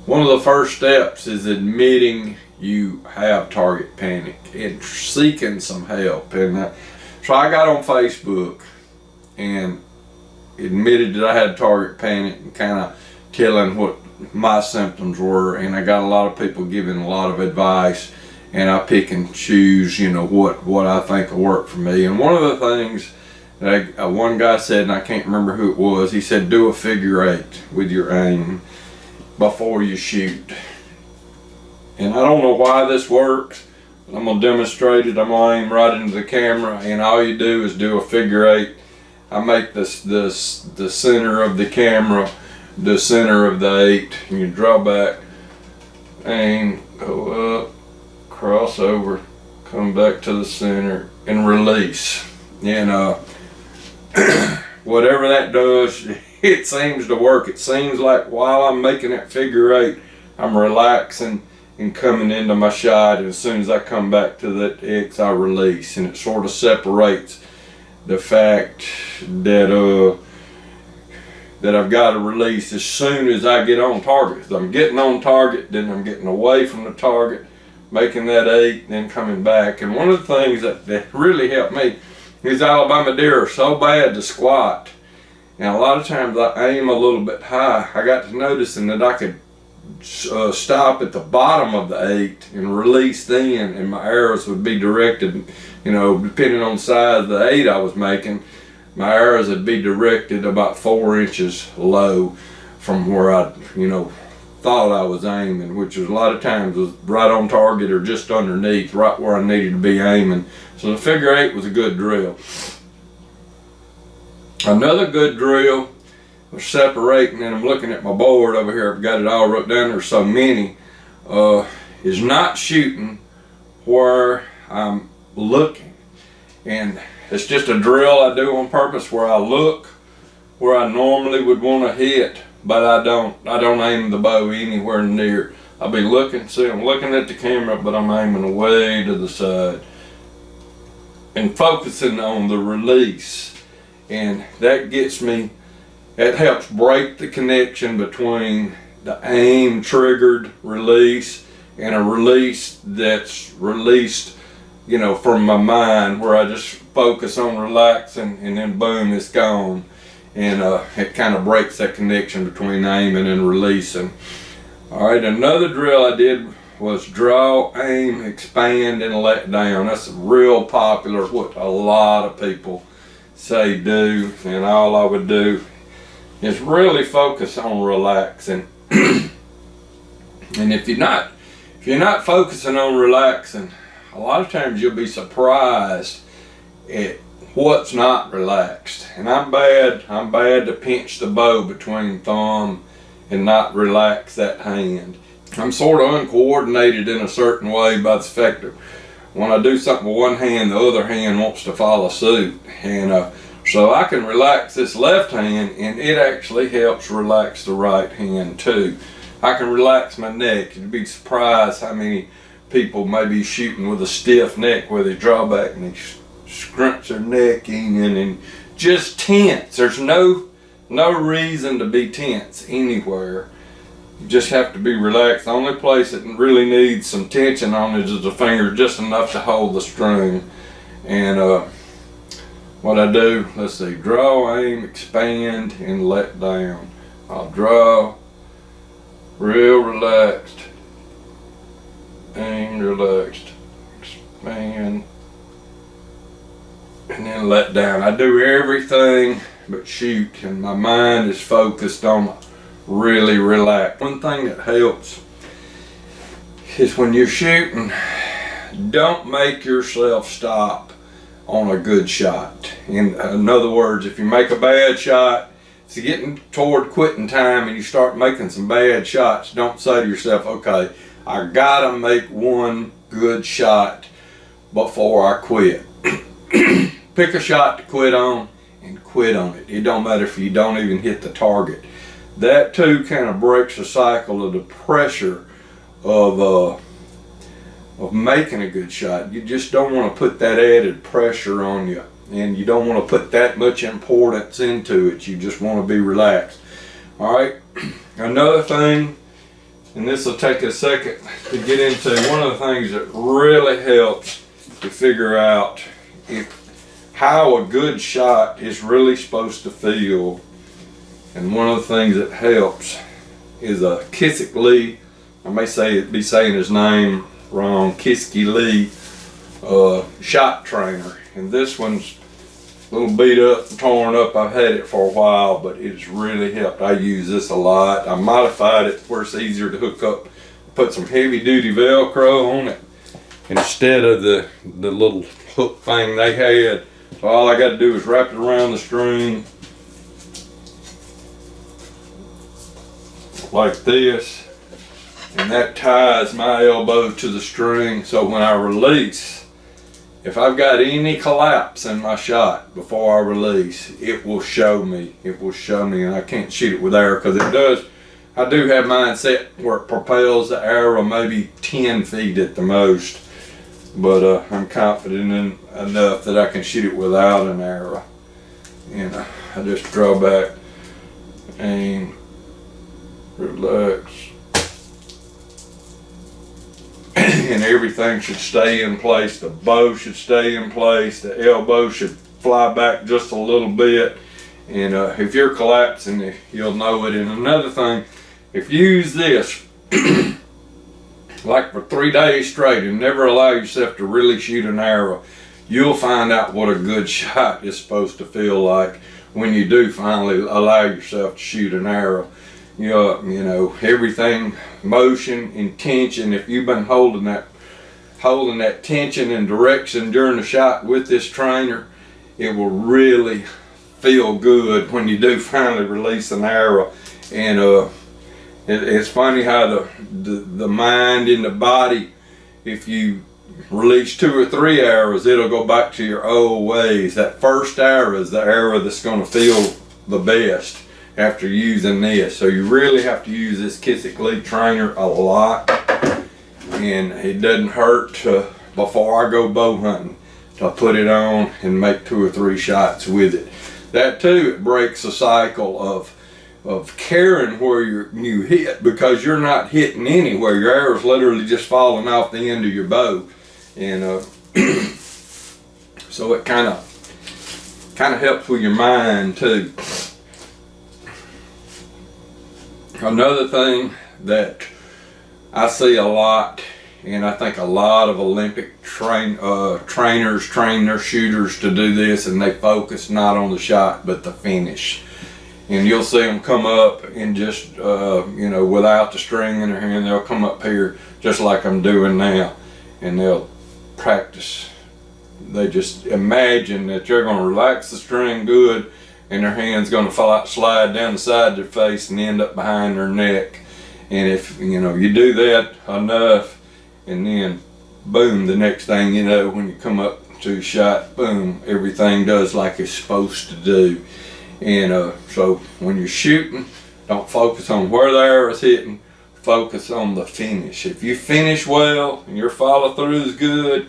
One of the first steps is admitting you have target panic and seeking some help. And so I got on Facebook and admitted that I had target panic and kind of telling what my symptoms were, and I got a lot of people giving a lot of advice, and I pick and choose, you know, what I think will work for me. And one of the things that one guy said, and I can't remember who it was, he said do a figure 8 with your aim before you shoot. And I don't know why this works, but I'm gonna demonstrate it. I'm gonna aim right into the camera, and all you do is do a figure 8. I make the center of the camera the center of the 8, and you draw back, aim, go up, cross over, come back to the center, and release. And whatever that does, it seems to work. It seems like while I'm making that figure 8, I'm relaxing and coming into my shot, and as soon as I come back to that X, I release, and it sort of separates the fact that that I've got to release as soon as I get on target. So I'm getting on target, then I'm getting away from the target, making that 8, then coming back. And one of the things that really helped me is Alabama deer are so bad to squat. And a lot of times I aim a little bit high. I got to noticing that I could stop at the bottom of the 8 and release then, and my arrows would be directed, you know, depending on the size of the 8 I was making, my arrows would be directed about 4 inches low from where I, you know, thought I was aiming, which was a lot of times was right on target or just underneath, right where I needed to be aiming. So the figure 8 was a good drill. Another good drill was separating, and I'm looking at my board over here, I've got it all wrote down, there's so many, is not shooting where I'm looking. And it's just a drill I do on purpose where I look where I normally would want to hit, but I don't aim the bow anywhere near. I'll be looking, see, I'm looking at the camera, but I'm aiming away to the side and focusing on the release. And that gets me, it helps break the connection between the aim triggered release and a release that's released, you know, from my mind, where I just focus on relaxing, and then boom, it's gone. And it kind of breaks that connection between aiming and releasing. All right, another drill I did was draw, aim, expand, and let down. That's real popular, what a lot of people say do, and all I would do is really focus on relaxing. And if you're not focusing on relaxing, a lot of times you'll be surprised at what's not relaxed. And I'm bad to pinch the bow between thumb and not relax that hand. I'm sort of uncoordinated in a certain way by the fact that when I do something with one hand, the other hand wants to follow suit. And so I can relax this left hand, and it actually helps relax the right hand too. I can relax my neck. You'd be surprised how many people may be shooting with a stiff neck where they draw back and they scrunch their neck in and just tense. There's no reason to be tense anywhere. You just have to be relaxed. The only place that really needs some tension on it is the finger, just enough to hold the string. And what I do, let's see, draw, aim, expand, and let down. I'll draw, real relaxed, aim, relaxed, expand, and then let down. I do everything but shoot, and my mind is focused on really relax. One thing that helps is when you're shooting, don't make yourself stop on a good shot. In other words, if you make a bad shot, it's getting toward quitting time and you start making some bad shots, don't say to yourself, okay, I gotta make one good shot before I quit. Pick a shot to quit on and quit on it. It don't matter if you don't even hit the target. That too kind of breaks the cycle of the pressure of making a good shot. You just don't want to put that added pressure on you, and you don't want to put that much importance into it. You just want to be relaxed. All right, another thing And this will take a second to get into one of the things that really helps to figure out how a good shot is really supposed to feel. And one of the things that helps is a Kissick Lee, I may be saying his name wrong, Kissick Lee shot trainer. And this one's a little beat up and torn up. I've had it for a while, but it's really helped. I use this a lot. I modified it where it's easier to hook up, put some heavy duty Velcro on it instead of the little hook thing they had. So all I got to do is wrap it around the string like this, and that ties my elbow to the string, so when I release, if I've got any collapse in my shot before I release, it will show me. It will show me, and I can't shoot it with air because it does. I do have mine set where it propels the arrow maybe 10 feet at the most, but I'm confident enough that I can shoot it without an arrow. And I just draw back, aim, relax, and everything should stay in place. The bow should stay in place. The elbow should fly back just a little bit. And if you're collapsing, you'll know it. And another thing, if you use this like for 3 days straight and never allow yourself to really shoot an arrow, you'll find out what a good shot is supposed to feel like when you do finally allow yourself to shoot an arrow. You know, everything, motion, intention. If you've been holding that tension and direction during the shot with this trainer, it will really feel good when you do finally release an arrow. And it's funny how the mind and the body, if you release 2 or 3 arrows, it'll go back to your old ways. That first arrow is the arrow that's going to feel the best after using this. So you really have to use this Kissick Lee trainer a lot, and it doesn't hurt before I go bow hunting to put it on and make 2 or 3 shots with it. That too, it breaks the cycle of caring where you hit, because you're not hitting anywhere. Your arrow's literally just falling off the end of your bow. And so it kind of helps with your mind too. Another thing that I see a lot, and I think a lot of Olympic trainers train their shooters to do this, and they focus not on the shot but the finish. And you'll see them come up and just without the string in their hand, they'll come up here just like I'm doing now, and they'll practice. They just imagine that you're going to relax the string good, and their hand's going to slide down the side of their face and end up behind their neck. And if you do that enough, and then boom, the next thing you know, when you come up to a shot, boom, everything does like it's supposed to do. And so when you're shooting, don't focus on where the arrow's hitting, focus on the finish. If you finish well and your follow through is good,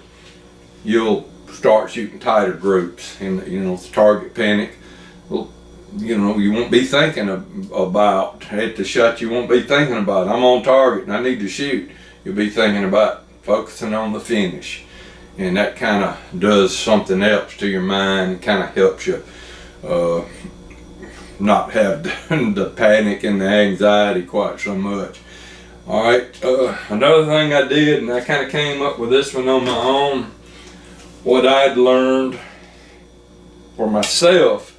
you'll start shooting tighter groups. And the target panic, well, you won't be thinking about at the shot. You won't be thinking about, I'm on target and I need to shoot. You'll be thinking about focusing on the finish, and that kind of does something else to your mind and kind of helps you not have the panic and the anxiety quite so much. All right, another thing I did, and I kind of came up with this one on my own, what I'd learned for myself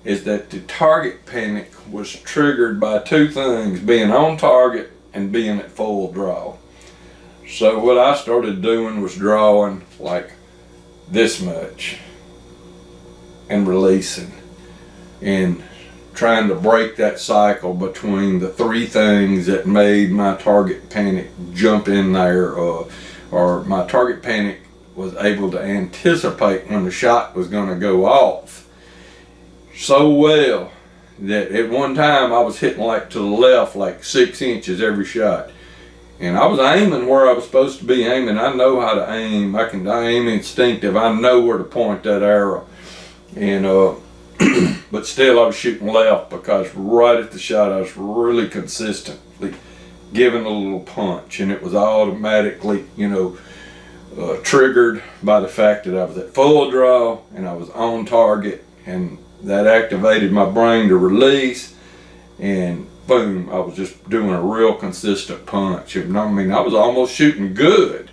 is that the target panic was triggered by 2 things: being on target and being at full draw. So what I started doing was drawing like this much and releasing, and trying to break that cycle between the 3 things that made my target panic jump in there, or my target panic was able to anticipate when the shot was going to go off so well that at one time I was hitting like to the left like 6 inches every shot, and I was aiming where I was supposed to be aiming. I know how to aim. I aim instinctive. I know where to point that arrow, and but still I was shooting left, because right at the shot I was really consistently giving a little punch, and it was automatically, triggered by the fact that I was at full draw and I was on target, and that activated my brain to release, and boom, I was just doing a real consistent punch. I mean, I was almost shooting good,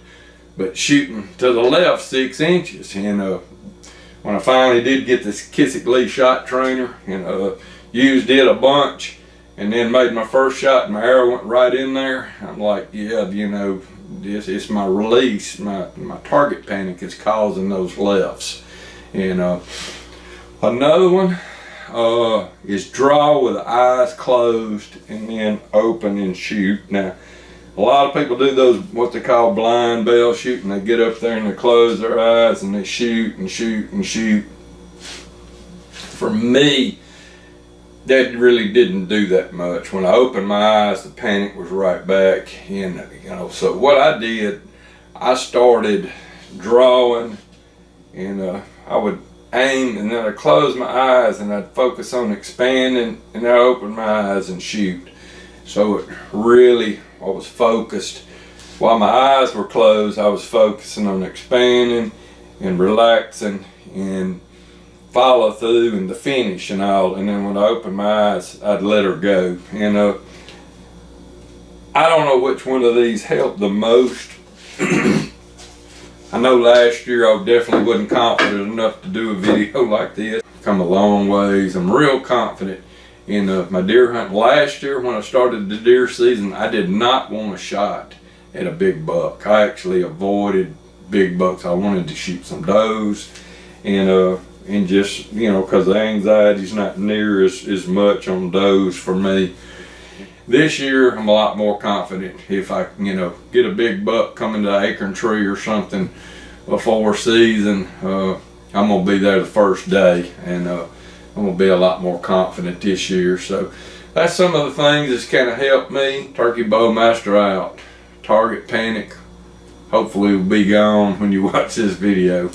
but shooting to the left 6 inches. And when I finally did get this Kissick Lee shot trainer, and used it a bunch, and then made my first shot and my arrow went right in there, I'm like, yeah, it's my release, my target panic is causing those lefts. And another one is draw with the eyes closed and then open and shoot. Now, a lot of people do those, what they call blind bell shooting. They get up there and they close their eyes and they shoot and shoot and shoot. For me, that really didn't do that much. When I opened my eyes, the panic was right back. And so what I did, I started drawing, and I would aim, and then I'd close my eyes and I'd focus on expanding, and then I'd open my eyes and shoot. So it really, I was focused. While my eyes were closed, I was focusing on expanding and relaxing and follow through and the finish and all. And then when I opened my eyes, I'd let her go. And I don't know which one of these helped the most. I know last year I definitely wasn't confident enough to do a video like this. Come a long ways. I'm real confident in my deer hunt. Last year when I started the deer season, I did not want a shot at a big buck. I actually avoided big bucks. I wanted to shoot some does, and just, because the anxiety's not near as much on does for me. This year, I'm a lot more confident. If I, get a big buck coming to acorn tree or something before season, I'm gonna be there the first day, and I'm gonna be a lot more confident this year. So that's some of the things that's kind of helped me. TurkeyBowMaster out. Target panic hopefully will be gone when you watch this video.